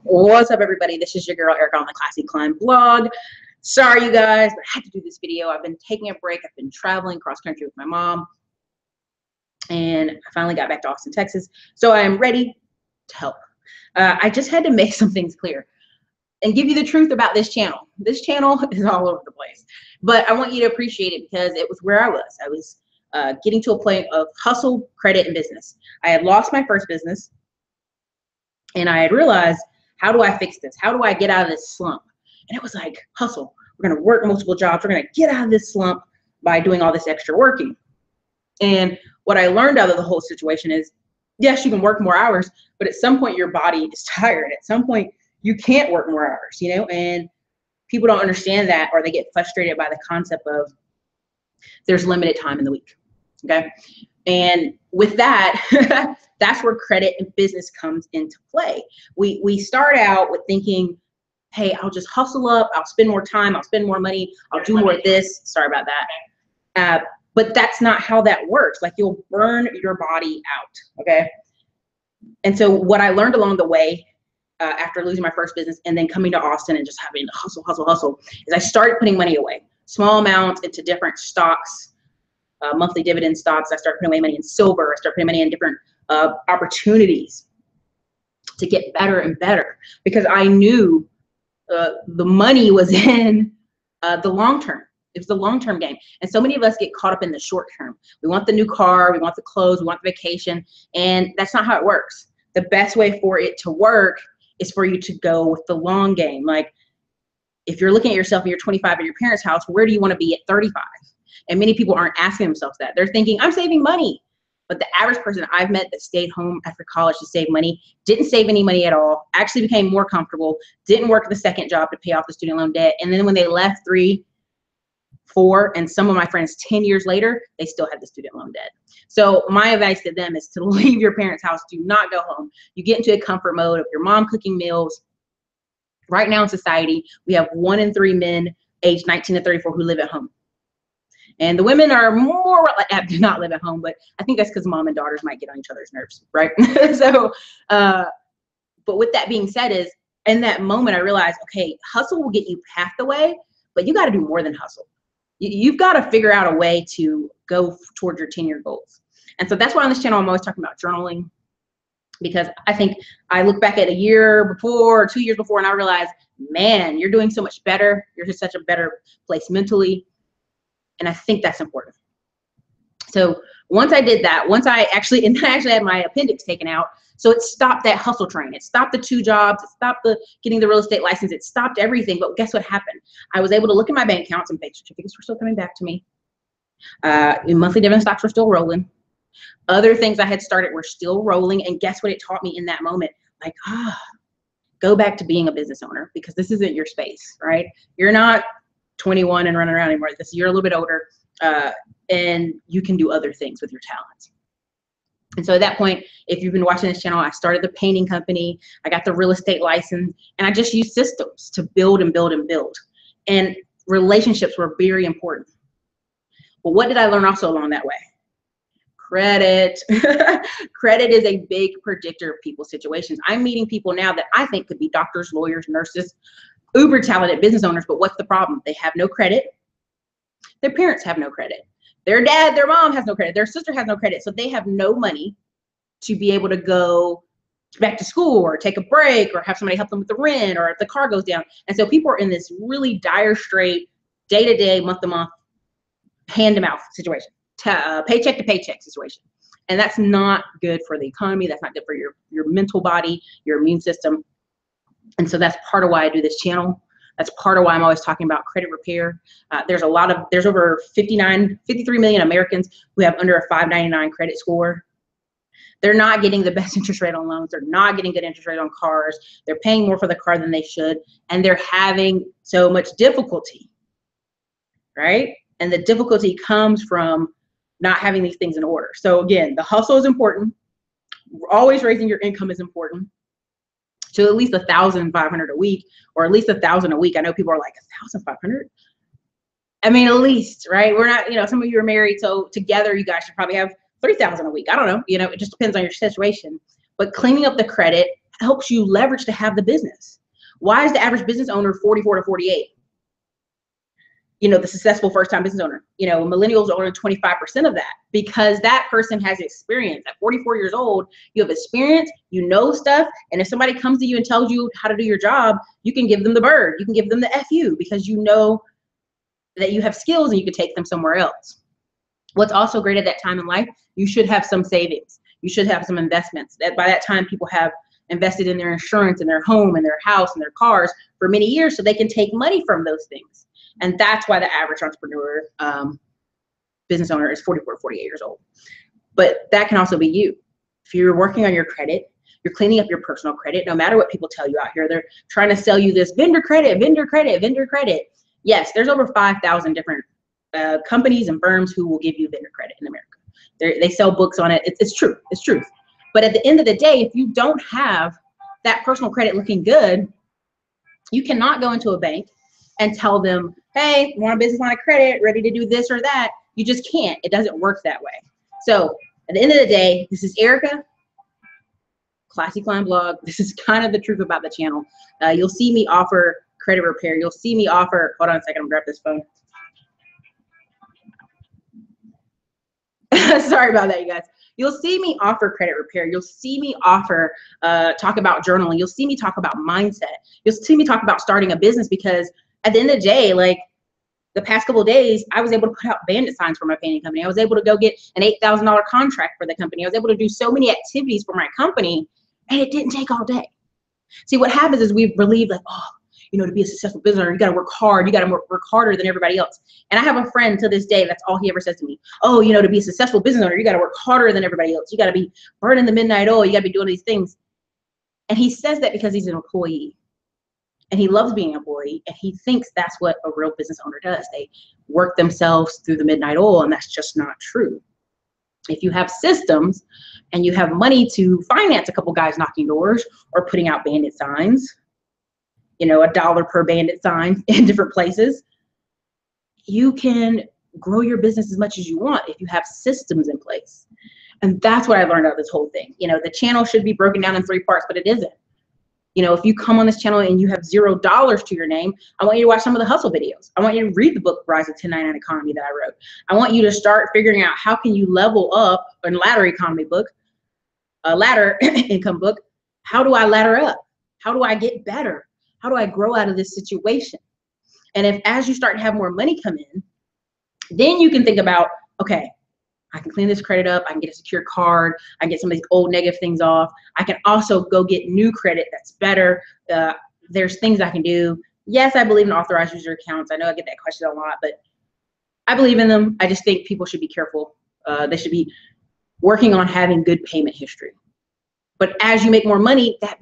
What's up, everybody? This is your girl Erica on the Classy Climb blog. Sorry, you guys, but I had to do this video. I've been taking a break. I've been traveling cross country with my mom, and I finally got back to Austin, Texas. So I am ready to help. I just had to make some things clear and give you the truth about this channel. This channel is all over the place, but I want you to appreciate it because it was where I was. I was getting to a point of hustle, credit, and business. I had lost my first business, and I had realized, how do I fix this? How do I get out of this slump? And it was like, hustle. We're going to work multiple jobs. We're going to get out of this slump by doing all this extra working. And what I learned out of the whole situation is, yes, you can work more hours, but at some point your body is tired. At some point you can't work more hours, you know, and people don't understand that, or they get frustrated by the concept of there's limited time in the week. Okay. And with that, that's where credit and business comes into play. We start out with thinking, hey, I'll just hustle up. I'll spend more time. I'll spend more money. I'll do more of this. Sorry about that. But that's not how that works. Like, you'll burn your body out. Okay. And so what I learned along the way, after losing my first business and then coming to Austin and just having to hustle, is I started putting money away, small amounts into different stocks, monthly dividend stocks. I started putting away money in silver. I started putting money in different opportunities to get better and better, because I knew the money was in the long term. It was the long-term game. And so many of us get caught up in the short term. We want the new car, we want the clothes, we want the vacation, and that's not how it works. The best way for it to work is for you to go with the long game. Like, if you're looking at yourself and you're 25 at your parents' house, where do you want to be at 35? And many people aren't asking themselves that. They're thinking, I'm saving money. But the average person I've met that stayed home after college to save money didn't save any money at all, actually became more comfortable, didn't work the second job to pay off the student loan debt. And then when they left 3, 4, and some of my friends 10 years later, they still had the student loan debt. So my advice to them is to leave your parents' house. Do not go home. You get into a comfort mode of your mom cooking meals. Right now in society, we have 1 in 3 men aged 19 to 34 who live at home. And the women are more apt to not live at home, but I think that's because mom and daughters might get on each other's nerves, right? So, but with that being said, is in that moment I realized, okay, hustle will get you half the way, but you got to do more than hustle. You've got to figure out a way to go towards your 10-year goals. And so that's why on this channel I'm always talking about journaling, because I think I look back at a year before or 2 years before, and I realize, man, you're doing so much better. You're just such a better place mentally. And I think that's important. So once I did that, I actually had my appendix taken out. So it stopped that hustle train. It stopped the 2 jobs. It stopped getting the real estate license. It stopped everything. But guess what happened? I was able to look at my bank accounts, and bank certificates were still coming back to me. Monthly dividend stocks were still rolling. Other things I had started were still rolling. And guess what it taught me in that moment? Like, go back to being a business owner, because this isn't your space, right? You're not 21 and running around anymore. You're a little bit older, and you can do other things with your talents. And so at that point, if you've been watching this channel, I started the painting company. I got the real estate license, and I just used systems to build and build and build. And relationships were very important. Well, what did I learn also along that way? Credit. Credit is a big predictor of people's situations. I'm meeting people now that I think could be doctors, lawyers, nurses, uber talented business owners, but what's the problem? They have no credit. Their parents have no credit. Their dad, their mom has no credit. Their sister has no credit. So they have no money to be able to go back to school or take a break or have somebody help them with the rent, or if the car goes down. And so people are in this really dire strait, day-to-day, month-to-month, hand-to-mouth situation, paycheck to paycheck situation. And that's not good for the economy. That's not good for your mental body, your immune system. And so that's part of why I do this channel. That's part of why I'm always talking about credit repair. There's over 53 million Americans who have under a 599 credit score. They're not getting the best interest rate on loans. They're not getting good interest rate on cars. They're paying more for the car than they should. And they're having so much difficulty, right? And the difficulty comes from not having these things in order. So again, the hustle is important. Always raising your income is important. To at least $1,500 a week, or at least $1,000 a week. I know people are like, 1,500? I mean, at least, right? We're not, some of you are married, so together you guys should probably have $3,000 a week. I don't know. You know, it just depends on your situation. But cleaning up the credit helps you leverage to have the business. Why is the average business owner 44 to 48? You know, the successful first-time business owner. You know, millennials are only 25% of that, because that person has experience. At 44 years old, you have experience, you know stuff, and if somebody comes to you and tells you how to do your job, you can give them the bird. You can give them the FU, because you know that you have skills and you can take them somewhere else. What's also great at that time in life, you should have some savings. You should have some investments. That by that time, people have invested in their insurance and their home and their house and their cars for many years, so they can take money from those things. And that's why the average entrepreneur, business owner is 44 to 48 years old. But that can also be you. If you're working on your credit, you're cleaning up your personal credit, no matter what people tell you out here. They're trying to sell you this vendor credit, vendor credit, vendor credit. Yes, there's over 5,000 different companies and firms who will give you vendor credit in America. They sell books on it. It's true. It's truth. But at the end of the day, if you don't have that personal credit looking good, you cannot go into a bank and tell them, hey, you want a business line of credit, ready to do this or that. You just can't. It doesn't work that way. So at the end of the day, this is Erica, Classy Climb Blog. This is kind of the truth about the channel. You'll see me offer credit repair. You'll see me offer, hold on a second, I'm gonna grab this phone. Sorry about that, you guys. You'll see me offer credit repair. You'll see me offer, talk about journaling. You'll see me talk about mindset. You'll see me talk about starting a business, because at the end of the day, like the past couple of days, I was able to put out bandit signs for my painting company. I was able to go get an $8,000 contract for the company. I was able to do so many activities for my company, and it didn't take all day. See, what happens is we believe like, oh, you know, to be a successful business owner, you got to work hard. You got to work harder than everybody else. And I have a friend to this day, that's all he ever says to me. Oh, you know, to be a successful business owner, you got to work harder than everybody else. You got to be burning the midnight oil. You got to be doing these things. And he says that because he's an employee. And he loves being an employee, and he thinks that's what a real business owner does. They work themselves through the midnight oil, and that's just not true. If you have systems and you have money to finance a couple guys knocking doors or putting out bandit signs, you know, $1 per bandit sign in different places, you can grow your business as much as you want if you have systems in place. And that's what I learned out of this whole thing. You know, the channel should be broken down in 3 parts, but it isn't. You know, if you come on this channel and you have $0 to your name, I want you to watch some of the hustle videos. I want you to read the book, Rise of 1099 Economy, that I wrote. I want you to start figuring out how can you level up a ladder economy book, a ladder income book. How do I ladder up? How do I get better? How do I grow out of this situation? And if as you start to have more money come in, then you can think about, okay, I can clean this credit up. I can get a secure card. I can get some of these old negative things off. I can also go get new credit that's better. There's things I can do. Yes, I believe in authorized user accounts. I know I get that question a lot, but I believe in them. I just think people should be careful. They should be working on having good payment history. But as you make more money, that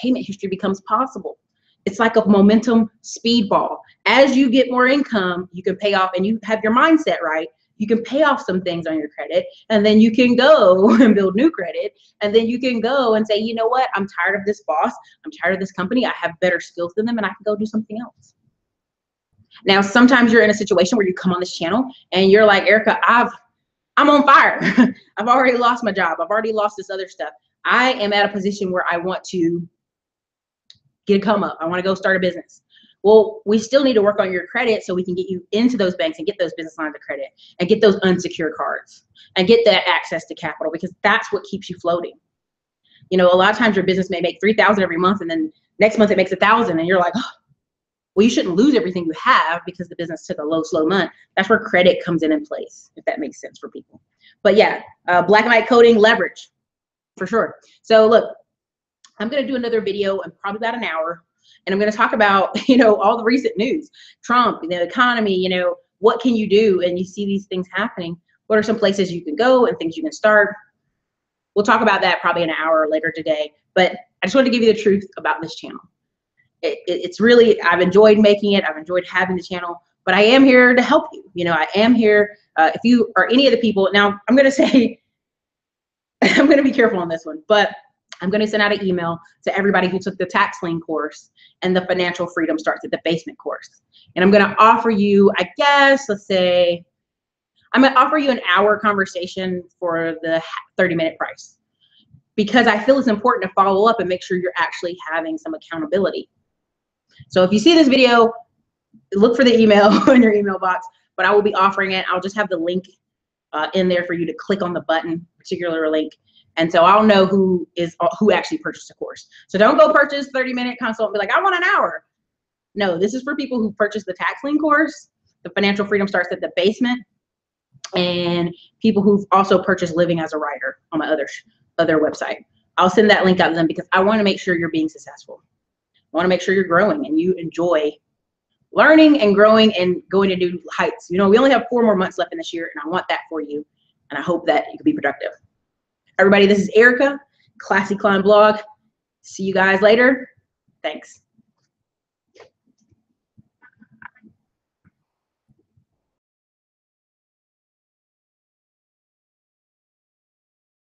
payment history becomes possible. It's like a momentum speedball. As you get more income, you can pay off, and you have your mindset right. You can pay off some things on your credit, and then you can go and build new credit. And then you can go and say, you know what? I'm tired of this boss. I'm tired of this company. I have better skills than them, and I can go do something else. Now, sometimes you're in a situation where you come on this channel and you're like, Erica, I'm on fire. I've already lost my job. I've already lost this other stuff. I am at a position where I want to get a come up. I want to go start a business. Well, we still need to work on your credit so we can get you into those banks and get those business lines of credit and get those unsecured cards and get that access to capital, because that's what keeps you floating. You know, a lot of times your business may make $3,000 every month, and then next month it makes $1,000, and you're like, oh, well, you shouldn't lose everything you have because the business took a slow month. That's where credit comes in place, if that makes sense for people. But yeah, black and white coding, leverage, for sure. So look, I'm going to do another video in probably about an hour. And I'm going to talk about, you know, all the recent news, Trump, the economy, you know, what can you do? And you see these things happening. What are some places you can go and things you can start? We'll talk about that probably an hour later today. But I just wanted to give you the truth about this channel. It's really, I've enjoyed making it. I've enjoyed having the channel. But I am here to help you. You know, I am here. If you are any of the people, now I'm going to say, I'm going to be careful on this one, but I'm going to send out an email to everybody who took the tax lien course and the financial freedom starts at the basement course. And I'm going to offer you, I guess, let's say, I'm gonna offer you an hour conversation for the 30-minute price, because I feel it's important to follow up and make sure you're actually having some accountability. So if you see this video, look for the email in your email box, but I will be offering it. I'll just have the link in there for you to click on the button, particular link. And so I'll know who actually purchased a course. So don't go purchase 30-minute consult and be like, I want an hour. No, this is for people who purchased the tax lien course, the financial freedom starts at the basement, and people who've also purchased living as a writer on my other website. I'll send that link out to them because I want to make sure you're being successful. I want to make sure you're growing and you enjoy learning and growing and going to new heights. You know, we only have 4 more months left in this year, and I want that for you. And I hope that you can be productive. Everybody, this is Erica, Classy Climb Blog. See you guys later. Thanks.